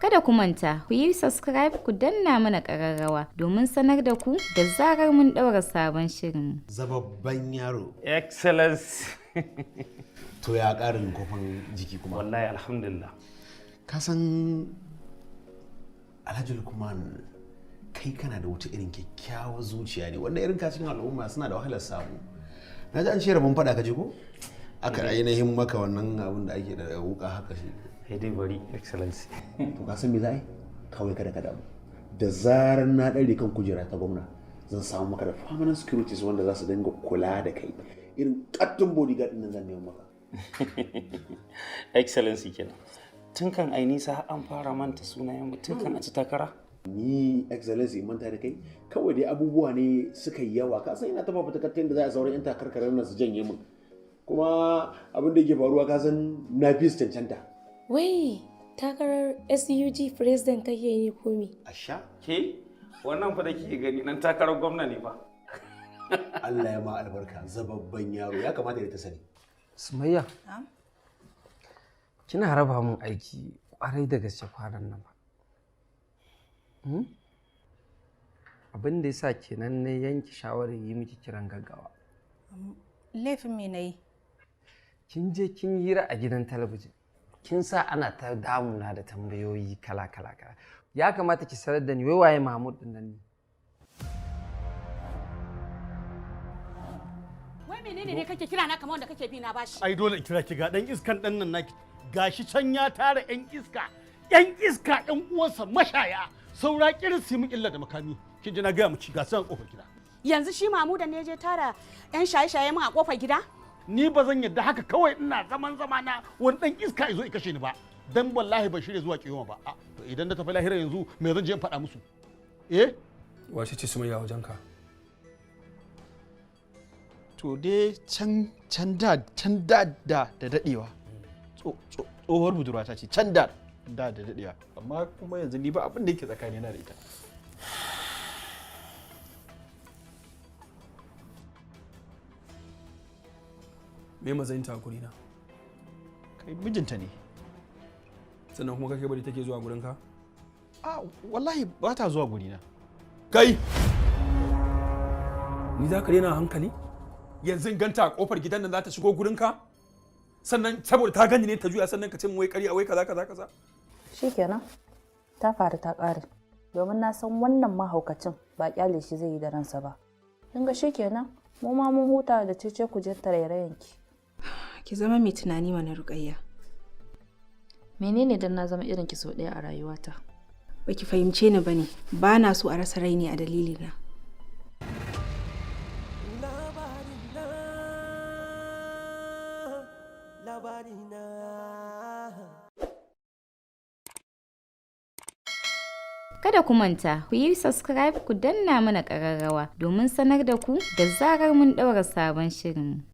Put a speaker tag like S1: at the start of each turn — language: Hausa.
S1: Kada ku manta, ku yi subscribe ku danna mana ƙararrawa domin sanar da ku da zarar mun ɗaura sabon shirin.
S2: Zababban yaro.
S3: Excellence.
S2: To ya ƙarin kofan jiki kuma.
S3: Wallahi alhamdulillah.
S2: Ka san Alhaji Lukman kai kana da wata irin kyakkyawar zuciya ne wanda irin kacin al'umma suna da wahalar samu. Na ji an ce rabon faɗa ka ji ko? Aka ainihin maka wannan abin da ake da wuka haka shi.
S3: Sai dai bari Excellence.
S2: To ka san me za a yi? Kawai kada ka damu. Da zarar na ɗare kan kujera ta gwamna zan samu maka da permanent securities wanda za su dinga kula da kai. Irin kattun bodyguard ɗin zan nemo maka.
S3: Excellence kenan. Tun kan ai nisa an fara manta sunayen mu tun kan a ci takara.
S2: Ni Excellency manta da kai kawai dai abubuwa ne suka yi yawa ka san ina ta fafutukar da za a sauran yan takarkarar nan su janye min kuma abin da yake faruwa ka san na fi cancanta.
S4: Wai takarar SUG president kake yi ko me?
S2: Asha
S3: Ke wannan fa da kike gani nan takarar gwamna ne fa.
S2: Allah ya ma albarka zababban yaro ya kamata ya ta sani.
S5: Sumayya kina raba mun aiki kwarai da gaske kwanan nan ba. Abin da ya sa kenan na yanke shawarar yi miki kiran gaggawa.
S6: Laifin me na yi?
S5: Kin je kin hira a gidan talabijin. Kin sa ana ta damuna da tambayoyi kala. Ya kamata ki sanar da ni wai waye Mahmud din nan ne.
S6: Wai menene ne kake kira na kamar wanda kake bi na bashi?
S7: Ai dole in kira ki ga dan iskan dan nan naki. Gashi can ya tara yan iska. Yan iska ɗan uwansa mashaya. Saura kirin su mun illa da makami. Kin ji na ga mu ci ga san kofar gida.
S6: Yanzu shi Mamuda ne je tara yan shaye-shaye mun a kofar gida?
S7: Ni ba zan yadda haka kawai ina zaman na wani dan iska ya zo ya kashe ni ba. Dan wallahi ban shirya zuwa kiyoma ba. To idan na tafi lahira yanzu me zan je in faɗa musu? Eh?
S8: Wace ce Sumayya wajenka?
S7: To dai can da dadewa. Tsohuwar budurwata ce can da dadewa. Amma kuma yanzu ni ba abin da yake tsakanina da ita.
S8: Me matsayin ta gurina?
S7: Kai mijinta ne.
S8: Sannan kuma kake bari take zuwa gurinka?
S7: Wallahi ba ta zuwa gurina.
S8: Kai! Ni za ka rena hankali? Yanzu in ganta a kofar gidan nan za ta shigo gurinka? Sannan saboda ta gani ne ta juya sannan ka ce wai ƙarya wai kaza.
S9: Shikenan ta faru ta ƙare domin na san wannan mahaukacin ba kyale shi zai yi da ransa ba. Kin ga shikenan mu ma mun huta da cece ku je tarairayanki.
S4: Ki zama mai tunani mana Ruqayya.
S9: Menene dan na zama irin ki so ɗaya a rayuwata?
S4: Baki fahimce ni bane. Ba na so a rasa raini a dalilina.
S10: Labarina.
S1: Kada ku manta, ku yi subscribe ku danna mana ƙararrawa domin sanar da ku da zarar mun ɗaura sabon shirin.